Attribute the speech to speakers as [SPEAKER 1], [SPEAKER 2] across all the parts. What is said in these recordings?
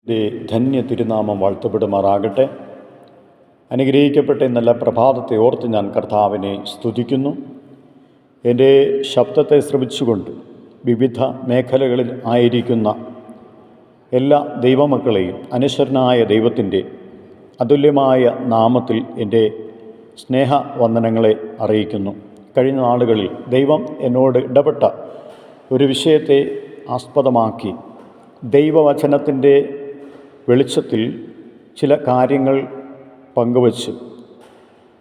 [SPEAKER 1] ധന്യ തിരുനാമം വാഴ്ത്തപ്പെടുമാറാകട്ടെ. അനുഗ്രഹിക്കപ്പെട്ട നല്ല പ്രഭാതത്തെ ഓർത്ത് ഞാൻ കർത്താവിനെ സ്തുതിക്കുന്നു. എൻ്റെ ശബ്ദത്തെ ശ്രവിച്ചുകൊണ്ട് വിവിധ മേഖലകളിൽ ആയിരിക്കുന്ന എല്ലാ ദൈവമക്കളെയും അനശ്വരനായ ദൈവത്തിൻ്റെ അതുല്യമായ നാമത്തിൽ എൻ്റെ സ്നേഹവന്ദനങ്ങളെ അറിയിക്കുന്നു. കഴിഞ്ഞ നാളുകളിൽ ദൈവം എന്നോട് ഇടപെട്ട ഒരു വിഷയത്തെ ആസ്പദമാക്കി ദൈവവചനത്തിൻ്റെ വെളിച്ചത്തിൽ ചില കാര്യങ്ങൾ പങ്കുവച്ച്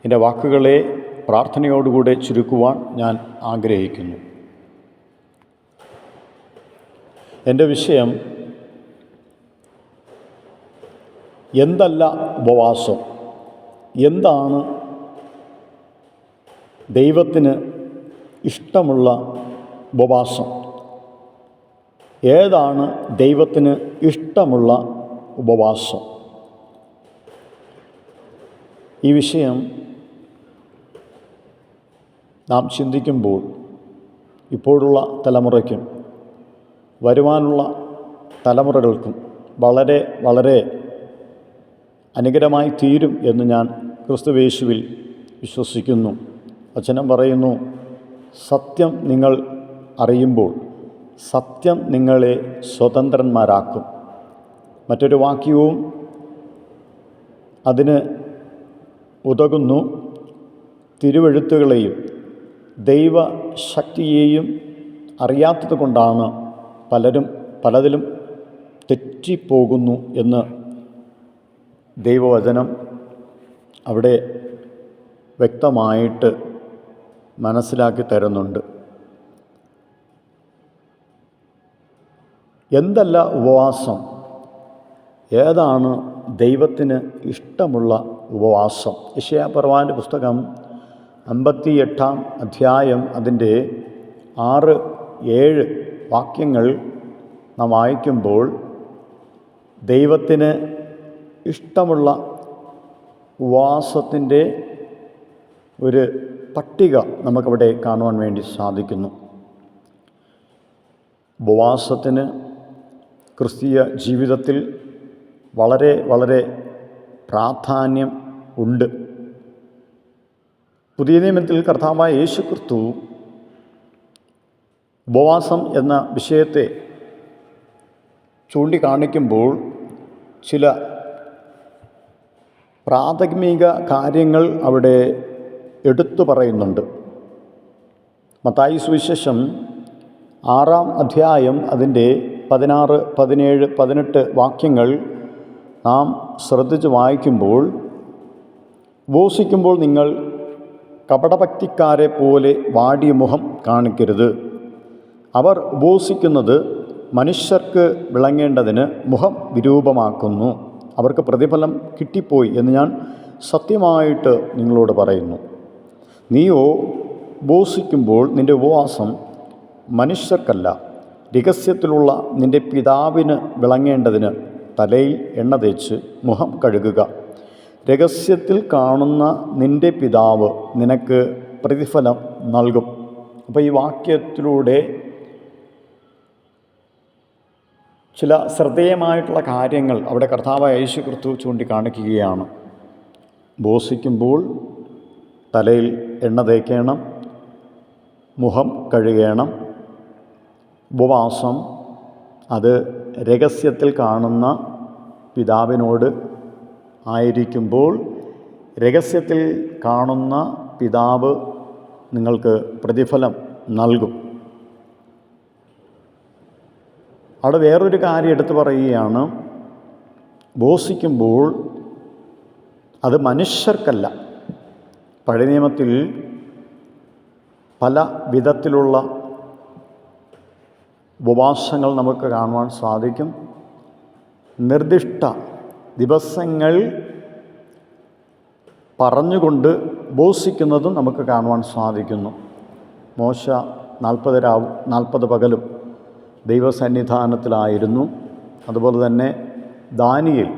[SPEAKER 1] എൻ്റെ വാക്കുകളെ പ്രാർത്ഥനയോടുകൂടെ ചുരുക്കുവാൻ ഞാൻ ആഗ്രഹിക്കുന്നു. എൻ്റെ വിഷയം എന്തല്ല ഉപവാസം, എന്താണ് ദൈവത്തിന് ഇഷ്ടമുള്ള ഉപവാസം, ഏതാണ് ദൈവത്തിന് ഇഷ്ടമുള്ള ഉപവാസം. ഈ വിഷയം നാം ചിന്തിക്കുമ്പോൾ ഇപ്പോഴുള്ള തലമുറയ്ക്കും വരുവാനുള്ള തലമുറകൾക്കും വളരെ വളരെ അനുഗ്രഹമായി തീരും എന്ന് ഞാൻ ക്രിസ്തുയേശുവിൽ വിശ്വസിക്കുന്നു. വചനം പറയുന്നു, സത്യം നിങ്ങൾ അറിയുമ്പോൾ സത്യം നിങ്ങളെ സ്വതന്ത്രന്മാരാക്കും. മറ്റൊരു വാക്യവും അതിന് ഉതകുന്നു. തിരുവെഴുത്തുകളെയും ദൈവശക്തിയെയും അറിയാത്തത് കൊണ്ടാണ് പലതിലും തെറ്റിപ്പോകുന്നു എന്ന് ദൈവവചനം അവിടെ വ്യക്തമായിട്ട് മനസ്സിലാക്കി തരുന്നുണ്ട്. എന്തല്ല ഉപവാസം, ഏതാണ് ദൈവത്തിന് ഇഷ്ടമുള്ള ഉപവാസം. യെശയ്യാപ്രവാചകൻ്റെ പുസ്തകം 58-ാം അധ്യായം അതിൻ്റെ 6-7 വാക്യങ്ങൾ നാം വായിക്കുമ്പോൾ ദൈവത്തിന് ഇഷ്ടമുള്ള ഉപവാസത്തിൻ്റെ ഒരു പട്ടിക നമുക്കവിടെ കാണുവാൻ വേണ്ടി സാധിക്കുന്നു. ഉപവാസത്തിന് ക്രിസ്തീയ ജീവിതത്തിൽ വളരെ വളരെ പ്രാധാന്യം ഉണ്ട്. പുതിയ നിയമത്തിൽ കർത്താവായ യേശുക്രിസ്തു ഉപവാസം എന്ന വിഷയത്തെ ചൂണ്ടിക്കാണിക്കുമ്പോൾ ചില പ്രാഥമിക കാര്യങ്ങൾ അവിടെ എടുത്തു പറയുന്നുണ്ട്. മത്തായി സുവിശേഷം 6-ാം അധ്യായം അതിൻ്റെ 16, 17, 18 വാക്യങ്ങൾ നാം ശ്രദ്ധിച്ച് വായിക്കുമ്പോൾ, ഉപവസിക്കുമ്പോൾ നിങ്ങൾ കപടഭക്തിക്കാരെ പോലെ വാടിയ മുഖം കാണിക്കരുത്. അവർ ഉപവസിക്കുന്നത് മനുഷ്യർക്ക് വിളങ്ങേണ്ടതിന് മുഖം വിരൂപമാക്കുന്നു. അവർക്ക് പ്രതിഫലം കിട്ടിപ്പോയി എന്ന് ഞാൻ സത്യമായിട്ട് നിങ്ങളോട് പറയുന്നു. നീയോ ഉപവസിക്കുമ്പോൾ നിൻ്റെ ഉപവാസം മനുഷ്യർക്കല്ല, രഹസ്യത്തിലുള്ള നിൻ്റെ പിതാവിന് വിളങ്ങേണ്ടതിന് തലയിൽ എണ്ണ തേച്ച് മുഖം കഴുകുക. രഹസ്യത്തിൽ കാണുന്ന നിൻ്റെ പിതാവ് നിനക്ക് പ്രതിഫലം നൽകും. അപ്പോൾ ഈ വാക്യത്തിലൂടെ ചില ശ്രദ്ധേയമായിട്ടുള്ള കാര്യങ്ങൾ അവിടെ കർത്താവായ യേശുക്രിസ്തു ചൂണ്ടിക്കാണിക്കുകയാണ്. ഉപവസിക്കുമ്പോൾ തലയിൽ എണ്ണ തേക്കണം, മുഖം കഴുകണം. ഉപവാസം അത് രഹസ്യത്തിൽ കാണുന്ന പിതാവിനോട് ആയിരിക്കുമ്പോൾ രഹസ്യത്തിൽ കാണുന്ന പിതാവ് നിങ്ങൾക്ക് പ്രതിഫലം നൽകും. അവിടെ വേറൊരു കാര്യം എടുത്തു പറയുകയാണ്, ഉപവസിക്കുമ്പോൾ അത് മനുഷ്യർക്കല്ല. പഴയ നിയമത്തിൽ പല വിധത്തിലുള്ള ഉപവാസങ്ങൾ നമുക്ക് കാണുവാൻ സാധിക്കും. നിർദ്ദിഷ്ട ദിവസങ്ങൾ പറഞ്ഞുകൊണ്ട് ഉപവസിക്കുന്നതും നമുക്ക് കാണുവാൻ സാധിക്കുന്നു. മോശ 40 രാവും 40 പകലും ദൈവസന്നിധാനത്തിലായിരുന്നു. അതുപോലെ തന്നെ ദാനിയേൽ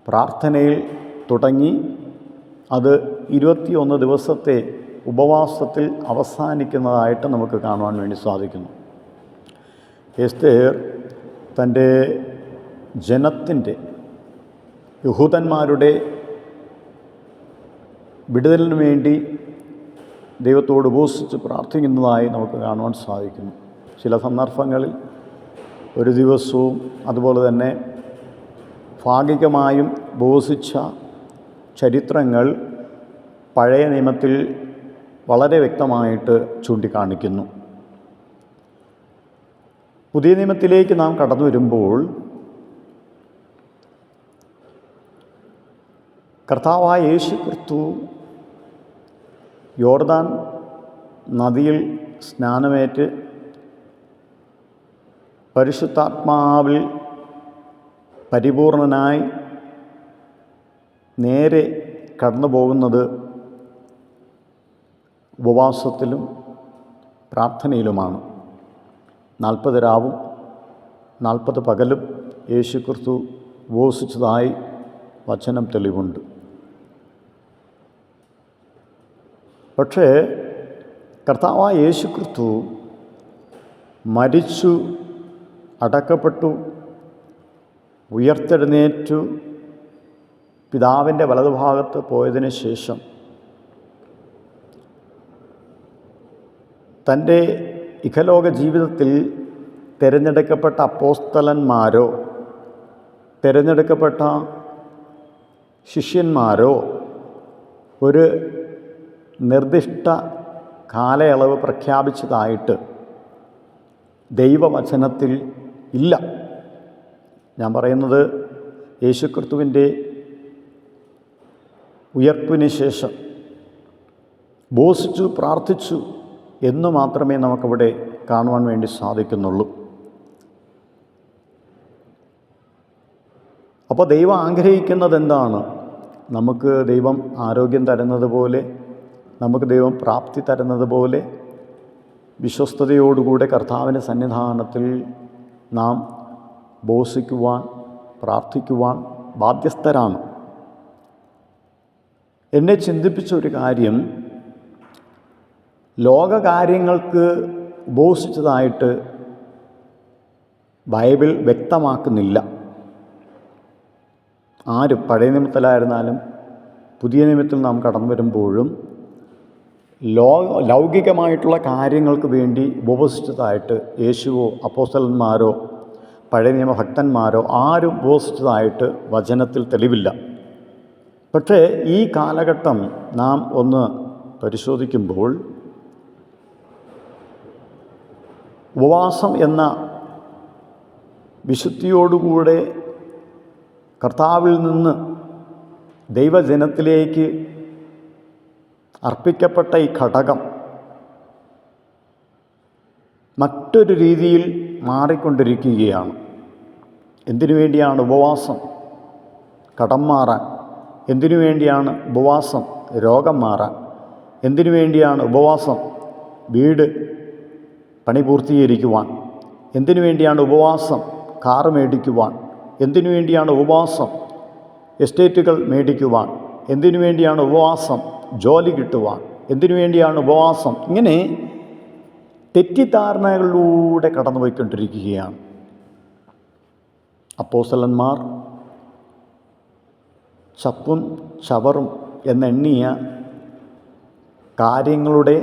[SPEAKER 1] പ്രാർത്ഥനയിൽ തുടങ്ങി അത് 21 ദിവസത്തെ ഉപവാസത്തിൽ അവസാനിക്കുന്നതായിട്ട് നമുക്ക് കാണുവാൻ വേണ്ടി സാധിക്കുന്നു. എസ്തേർ തൻ്റെ ജനത്തിൻ്റെ, യഹൂദന്മാരുടെ വിടുതലിന് വേണ്ടി ദൈവത്തോട് ഉപവസിച്ച് പ്രാർത്ഥിക്കുന്നതായി നമുക്ക് കാണുവാൻ സാധിക്കുന്നു. ചില സന്ദർഭങ്ങളിൽ ഒരു ദിവസവും അതുപോലെ തന്നെ ഭാഗികമായും ഉപവസിച്ച ചരിത്രങ്ങൾ പഴയ നിയമത്തിൽ വളരെ വ്യക്തമായിട്ട് ചൂണ്ടിക്കാണിക്കുന്നു. പുതിയ നിയമത്തിലേക്ക് നാം കടന്നു വരുമ്പോൾ കർത്താവായ യേശു ക്രിസ്തു യോർദാൻ നദിയിൽ സ്നാനമേറ്റ് പരിശുദ്ധാത്മാവിൽ പരിപൂർണനായി നേരെ കടന്നു പോകുന്നത് ഉപവാസത്തിലും പ്രാർത്ഥനയിലുമാണ്. 40 രാവും 40 പകലും യേശു ക്രിസ്തു ഉപവസിച്ചതായി വചനം തെളിവുണ്ട്. പക്ഷേ കർത്താവായ യേശു ക്രിസ്തു മരിച്ചു, അടക്കപ്പെട്ടു, ഉയർത്തെഴുന്നേറ്റു, പിതാവിൻ്റെ വലതുഭാഗത്ത് പോയതിന് ശേഷം തൻ്റെ ഇഹലോക ജീവിതത്തിൽ തിരഞ്ഞെടുക്കപ്പെട്ട അപ്പോസ്തലന്മാരോ തിരഞ്ഞെടുക്കപ്പെട്ട ശിഷ്യന്മാരോ ഒരു നിർദ്ദിഷ്ട കാലയളവ് പ്രഖ്യാപിച്ചതായിട്ട് ദൈവവചനത്തിൽ ഇല്ല. ഞാൻ പറയുന്നത് യേശുക്രിസ്തുവിൻ്റെ ഉയർപ്പിന് ശേഷം ഉപവസിച്ചു പ്രാർത്ഥിച്ചു എന്ന് മാത്രമേ നമുക്കവിടെ കാണുവാൻ വേണ്ടി സാധിക്കുന്നുള്ളൂ. അപ്പോൾ ദൈവം ആഗ്രഹിക്കുന്നത് എന്താണ്? നമുക്ക് ദൈവം ആരോഗ്യം തരുന്നത് പോലെ, നമുക്ക് ദൈവം പ്രാപ്തി തരുന്നത് പോലെ വിശ്വസ്തയോടുകൂടെ കർത്താവിൻ്റെ സന്നിധാനത്തിൽ നാം ഉപവസിക്കുവാൻ പ്രാർത്ഥിക്കുവാൻ ബാധ്യസ്ഥരാണ്. എന്നെ ചിന്തിപ്പിച്ച ഒരു കാര്യം, ലോകകാര്യങ്ങൾക്ക് ഉപവസിച്ചതായിട്ട് ബൈബിൾ വ്യക്തമാക്കുന്നില്ല. ആരും, പഴയ നിയമത്തിലായിരുന്നാലും പുതിയ നിയമത്തിൽ നാം കടന്നു വരുമ്പോഴും ലൗകികമായിട്ടുള്ള കാര്യങ്ങൾക്ക് വേണ്ടി ഉപവസിച്ചതായിട്ട് യേശുവോ അപ്പോസ്തലന്മാരോ പഴയ നിയമ ഭക്തന്മാരോ ആരും ഉപവസിച്ചതായിട്ട് വചനത്തിൽ തെളിവില്ല. പക്ഷേ ഈ കാലഘട്ടം നാം ഒന്ന് പരിശോധിക്കുമ്പോൾ ഉപവാസം എന്ന വിശുദ്ധിയോടുകൂടെ കർത്താവിൽ നിന്ന് ദൈവജനത്തിലേക്ക് അർപ്പിക്കപ്പെട്ട ഈ ഘടകം മറ്റൊരു രീതിയിൽ മാറിക്കൊണ്ടിരിക്കുകയാണ്. എന്തിനു വേണ്ടിയാണ് ഉപവാസം? കടം മാറാൻ. എന്തിനു വേണ്ടിയാണ് ഉപവാസം? രോഗം മാറാൻ. എന്തിനു വേണ്ടിയാണ് ഉപവാസം? വീട് പണി പൂർത്തീകരിക്കുവാൻ. എന്തിനു വേണ്ടിയാണ് ഉപവാസം? കാറ് മേടിക്കുവാൻ. എന്തിനു വേണ്ടിയാണ് ഉപവാസം? എസ്റ്റേറ്റുകൾ മേടിക്കുവാൻ. എന്തിനു വേണ്ടിയാണ് ഉപവാസം? ജോലി കിട്ടുവാൻ. എന്തിനു വേണ്ടിയാണ് ഉപവാസം? ഇങ്ങനെ തെറ്റിദ്ധാരണകളിലൂടെ കടന്നുപോയിക്കൊണ്ടിരിക്കുകയാണ്. അപ്പോസ്തലന്മാർ ചപ്പും ചവറും എന്നെണ്ണിയ കാര്യങ്ങളുടെ,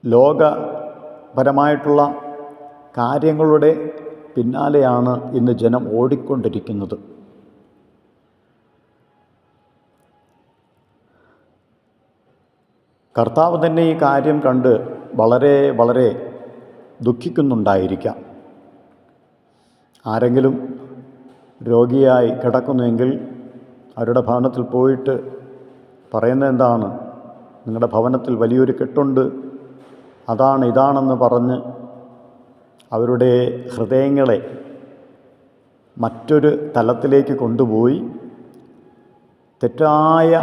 [SPEAKER 1] ലോകപരമായിട്ടുള്ള കാര്യങ്ങളുടെ പിന്നാലെയാണ് ഇന്ന് ജനം ഓടിക്കൊണ്ടിരിക്കുന്നത്. കർത്താവ് തന്നെ ഈ കാര്യം കണ്ട് വളരെ വളരെ ദുഃഖിക്കുന്നുണ്ടായിരിക്കാം. ആരെങ്കിലും രോഗിയായി കിടക്കുന്നുവെങ്കിൽ അവരുടെ ഭവനത്തിൽ പോയിട്ട് പറയുന്നത് എന്താണ്? നിങ്ങളുടെ ഭവനത്തിൽ വലിയൊരു കെട്ടുണ്ട്, അതാണ് ഇതാണെന്ന് പറഞ്ഞ് അവരുടെ ഹൃദയങ്ങളെ മറ്റൊരു തലത്തിലേക്ക് കൊണ്ടുപോയി തെറ്റായ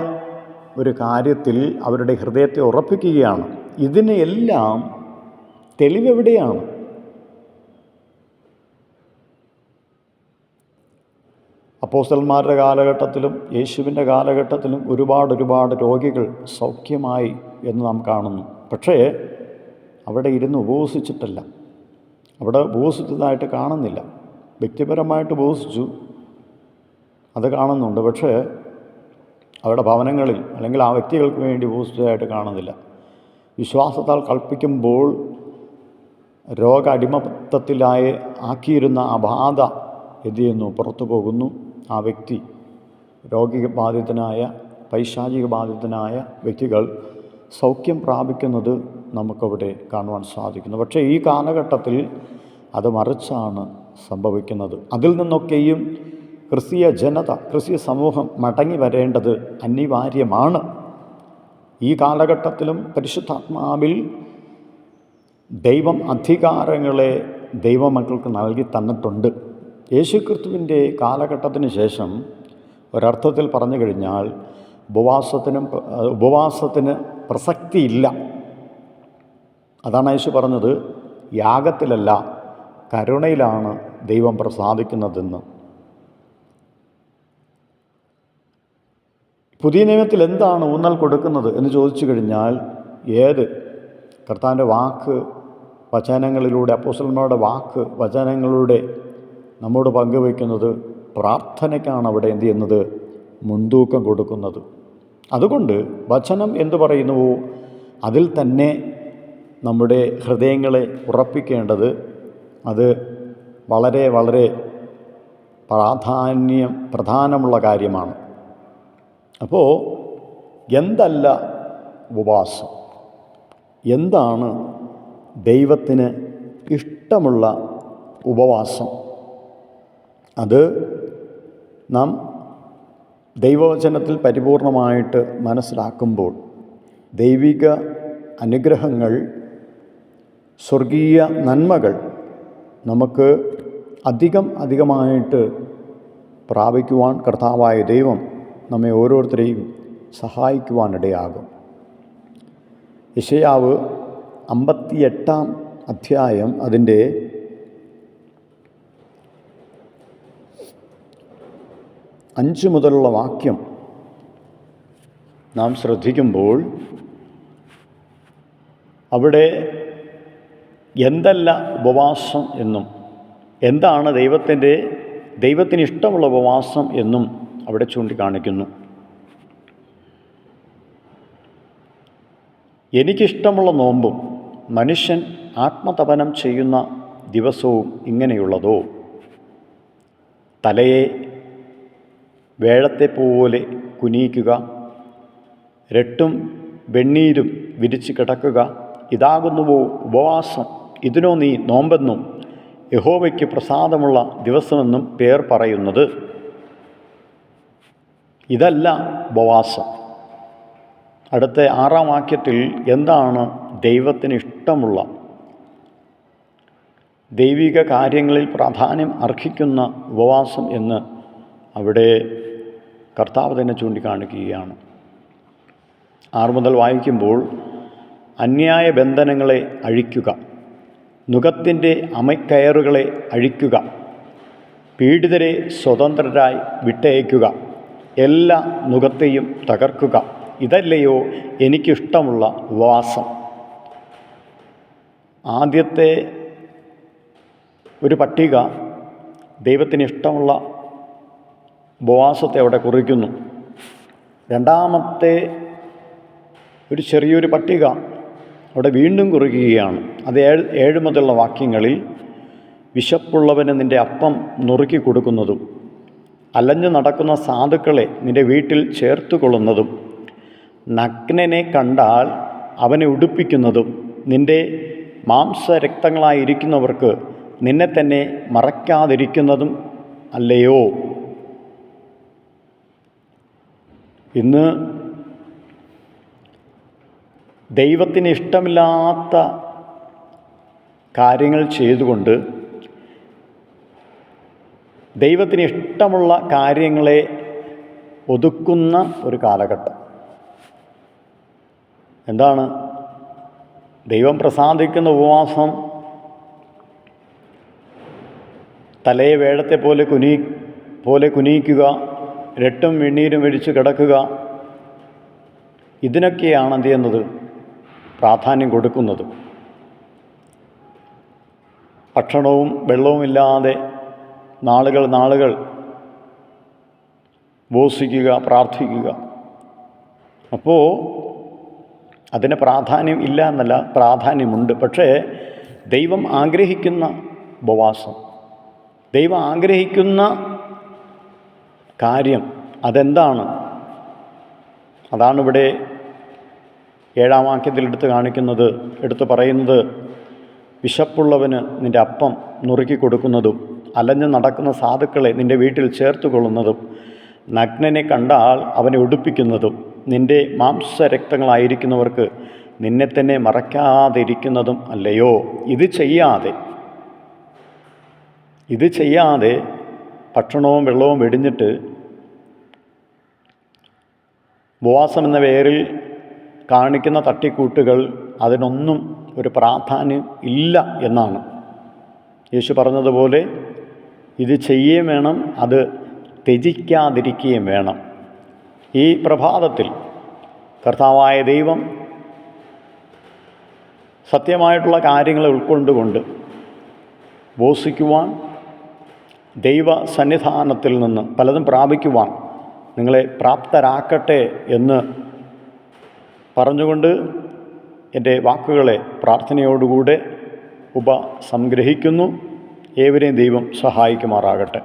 [SPEAKER 1] ഒരു കാര്യത്തിൽ അവരുടെ ഹൃദയത്തെ ഉറപ്പിക്കുകയാണ്. ഇതിന് എല്ലാം തെളിവെവിടെയാണ്? അപ്പോസ്തലന്മാരുടെ കാലഘട്ടത്തിലും യേശുവിൻ്റെ കാലഘട്ടത്തിലും ഒരുപാട് രോഗികൾ സൗഖ്യമായി എന്ന് നാം കാണുന്നു. പക്ഷേ അവിടെ ഇരുന്ന് ഉപവസിച്ചിട്ടല്ല, അവിടെ ഉപവസിച്ചതായിട്ട് കാണുന്നില്ല. വ്യക്തിപരമായിട്ട് ഉപവസിച്ചു, അത് കാണുന്നുണ്ട്. പക്ഷേ അവരുടെ ഭവനങ്ങളിൽ അല്ലെങ്കിൽ ആ വ്യക്തികൾക്ക് വേണ്ടി ഉപവസിച്ചതായിട്ട് കാണുന്നില്ല. വിശ്വാസത്താൽ കൽപ്പിക്കുമ്പോൾ രോഗ അടിമത്തത്തിലായി ആക്കിയിരുന്ന ആ ബാധ എന്ത് ചെയ്യുന്നു? പുറത്തു പോകുന്നു. ആ വ്യക്തി രോഗബാധിതനായ പൈശാചിക ബാധിതനായ വ്യക്തികൾ സൗഖ്യം പ്രാപിക്കുന്നത് നമുക്കവിടെ കാണുവാൻ സാധിക്കുന്നു. പക്ഷേ ഈ കാലഘട്ടത്തിൽ അത് മറിച്ചാണ് സംഭവിക്കുന്നത്. അതിൽ നിന്നൊക്കെയും ക്രിസ്തീയ ജനത, ക്രിസ്തീയ സമൂഹം മടങ്ങി വരേണ്ടത് അനിവാര്യമാണ്. ഈ കാലഘട്ടത്തിലും പരിശുദ്ധാത്മാവിൽ ദൈവം അധികാരങ്ങളെ ദൈവമക്കൾക്ക് നൽകി തന്നിട്ടുണ്ട്. യേശുക്രിസ്തുവിൻ്റെ കാലഘട്ടത്തിന് ശേഷം ഒരർത്ഥത്തിൽ പറഞ്ഞു കഴിഞ്ഞാൽ ഉപവാസത്തിന് പ്രസക്തിയില്ല. അതാണ് യേശു പറഞ്ഞത്, യാഗത്തിലല്ല കരുണയിലാണ് ദൈവം പ്രസാദിക്കുന്നതെന്ന്. പുതിയ നിയമത്തിൽ എന്താണ് ഊന്നൽ കൊടുക്കുന്നത് എന്ന് ചോദിച്ചു കഴിഞ്ഞാൽ, ഏത് കർത്താവിൻ്റെ വാക്ക് വചനങ്ങളിലൂടെ, അപ്പോസ്തലന്മാരുടെ വാക്ക് വചനങ്ങളിലൂടെ നമ്മോട് പങ്കുവയ്ക്കുന്നത് പ്രാർത്ഥനയ്ക്കാണ് അവിടെ എന്ത് ചെയ്യുന്നത്? മുൻതൂക്കം കൊടുക്കുന്നത്. അതുകൊണ്ട് വചനം എന്തു പറയുന്നുവോ അതിൽ തന്നെ നമ്മുടെ ഹൃദയങ്ങളെ ഉറപ്പിക്കേണ്ടത് അത് വളരെ വളരെ പ്രധാനമുള്ള കാര്യമാണ്. അപ്പോൾ എന്തല്ല ഉപവാസം? എന്താണ് ദൈവത്തിന് ഇഷ്ടമുള്ള ഉപവാസം? അത് നാം ദൈവവചനത്തിൽ പരിപൂർണമായിട്ട് മനസ്സിലാക്കുമ്പോൾ ദൈവിക അനുഗ്രഹങ്ങൾ, സ്വർഗീയ നന്മകൾ നമുക്ക് അധികമായിട്ട് പ്രാപിക്കുവാൻ കർത്താവായ ദൈവം നമ്മെ ഓരോരുത്തരെയും സഹായിക്കുവാനിടയാകും. യെശയ്യാവ് 58 അധ്യായം അതിൻ്റെ 5 മുതലുള്ള വാക്യം നാം ശ്രദ്ധിക്കുമ്പോൾ അവിടെ എന്തല്ല ഉപവാസം എന്നും എന്താണ് ദൈവത്തിന് ഇഷ്ടമുള്ള ഉപവാസം എന്നും അവിടെ ചൂണ്ടിക്കാണിക്കുന്നു. എനിക്കിഷ്ടമുള്ള നോമ്പും മനുഷ്യൻ ആത്മതപനം ചെയ്യുന്ന ദിവസവും ഇങ്ങനെയുള്ളതോ? തലയെ വേഴത്തെപ്പോലെ കുനിയിക്കുക, രട്ടും വെണ്ണീരും വിരിച്ച് കിടക്കുക, ഇതാകുന്നുവോ ഉപവാസം? ഇതിനോ നീ നോമ്പെന്നും യഹോവയ്ക്ക് പ്രസാദമുള്ള ദിവസമെന്നും പേർ പറയുന്നത്? ഇതല്ല ഉപവാസം. അടുത്ത 6 വാക്യത്തിൽ എന്താണ് ദൈവത്തിന് ഇഷ്ടമുള്ള, ദൈവിക കാര്യങ്ങളിൽ പ്രാധാന്യം അർഹിക്കുന്ന ഉപവാസം എന്ന് അവിടെ കർത്താവ് തന്നെ ചൂണ്ടിക്കാണിക്കുകയാണ്. 6 മുതൽ വായിക്കുമ്പോൾ, അന്യായ ബന്ധനങ്ങളെ അഴിക്കുക, നുകത്തിൻ്റെ അമക്കയറുകളെ അഴിക്കുക, പീഡിതരെ സ്വതന്ത്രരായി വിട്ടയക്കുക, എല്ലാ നുകത്തെയും തകർക്കുക, ഇതല്ലയോ എനിക്കിഷ്ടമുള്ള ഉപവാസം? ആദ്യത്തെ ഒരു പട്ടിക ദൈവത്തിന് ഇഷ്ടമുള്ള ഉപവാസത്തെ അവിടെ കുറിക്കുന്നു. രണ്ടാമത്തെ ഒരു ചെറിയൊരു പട്ടിക അവിടെ വീണ്ടും കുറിക്കുകയാണ്. അത് 7 മുതലുള്ള വാക്യങ്ങളിൽ, വിശപ്പുള്ളവന് നിൻ്റെ അപ്പം നുറുക്കി കൊടുക്കുന്നതും അലഞ്ഞു നടക്കുന്ന സാധുക്കളെ നിൻ്റെ വീട്ടിൽ ചേർത്തുകൊള്ളുന്നതും നഗ്നനെ കണ്ടാൽ അവനെ ഉടുപ്പിക്കുന്നതും നിൻ്റെ മാംസരക്തങ്ങളായിരിക്കുന്നവർക്ക് നിന്നെ തന്നെ മറയ്ക്കാതിരിക്കുന്നതും അല്ലയോ? ഇന്ന് ദൈവത്തിന് ഇഷ്ടമില്ലാത്ത കാര്യങ്ങൾ ചെയ്തുകൊണ്ട് ദൈവത്തിന് ഇഷ്ടമുള്ള കാര്യങ്ങളെ ഒതുക്കുന്ന ഒരു കാലഘട്ടം. എന്താണ് ദൈവം പ്രസാദിക്കുന്ന ഉപവാസം? തലയെ വേഴത്തെ പോലെ കുനിയിക്കുക, രട്ടും വെണ്ണീരും വെടിച്ച് കിടക്കുക, ഇതിനൊക്കെയാണ് എന്ത് ചെയ്യുന്നത്? പ്രാധാന്യം കൊടുക്കുന്നത്. ഭക്ഷണവും വെള്ളവുമില്ലാതെ നാളുകൾ ഉപവസിക്കുക, പ്രാർത്ഥിക്കുക. അപ്പോൾ അതിന് പ്രാധാന്യം ഇല്ല എന്നല്ല, പ്രാധാന്യമുണ്ട്. പക്ഷേ ദൈവം ആഗ്രഹിക്കുന്ന ഉപവാസം, ദൈവം ആഗ്രഹിക്കുന്ന കാര്യം അതെന്താണ്? അതാണിവിടെ 7-ാം വാക്യത്തിൽ എടുത്തു പറയുന്നത്. വിശപ്പുള്ളവന് നിൻ്റെ അപ്പം നുറുക്കി കൊടുക്കുന്നതും അലഞ്ഞു നടക്കുന്ന സാധുക്കളെ നിൻ്റെ വീട്ടിൽ ചേർത്തുകൊള്ളുന്നതും നഗ്നനെ കണ്ടാൽ അവനെ ഉടുപ്പിക്കുന്നതും നിൻ്റെ മാംസരക്തങ്ങളായിരിക്കുന്നവർക്ക് നിന്നെ തന്നെ മറയ്ക്കാതിരിക്കുന്നതും അല്ലയോ? ഇത് ചെയ്യാതെ ഭക്ഷണവും വെള്ളവും വെടിഞ്ഞിട്ട് ഉപവാസം എന്ന പേരിൽ കാണിക്കുന്ന തട്ടിക്കൂട്ടുകൾ അതിനൊന്നും ഒരു പ്രാധാന്യം ഇല്ല എന്നാണ്. യേശു പറഞ്ഞതുപോലെ ഇത് ചെയ്യുകയും വേണം, അത് ത്യജിക്കാതിരിക്കുകയും വേണം. ഈ പ്രഭാതത്തിൽ കർത്താവായ ദൈവം സത്യമായിട്ടുള്ള കാര്യങ്ങളെ ഉൾക്കൊണ്ടുകൊണ്ട് ഉപവസിക്കുവാൻ, ദൈവ സന്നിധാനത്തിൽ നിന്ന് പലതും പ്രാപിക്കുവാൻ നിങ്ങളെ പ്രാപ്തരാക്കട്ടെ എന്ന് പറഞ്ഞുകൊണ്ട് എൻ്റെ വാക്കുകളെ പ്രാർത്ഥനയോടുകൂടെ ഉപസംഗ്രഹിക്കുന്നു. ഏവരെയും ദൈവം സഹായിക്കുമാറാകട്ടെ.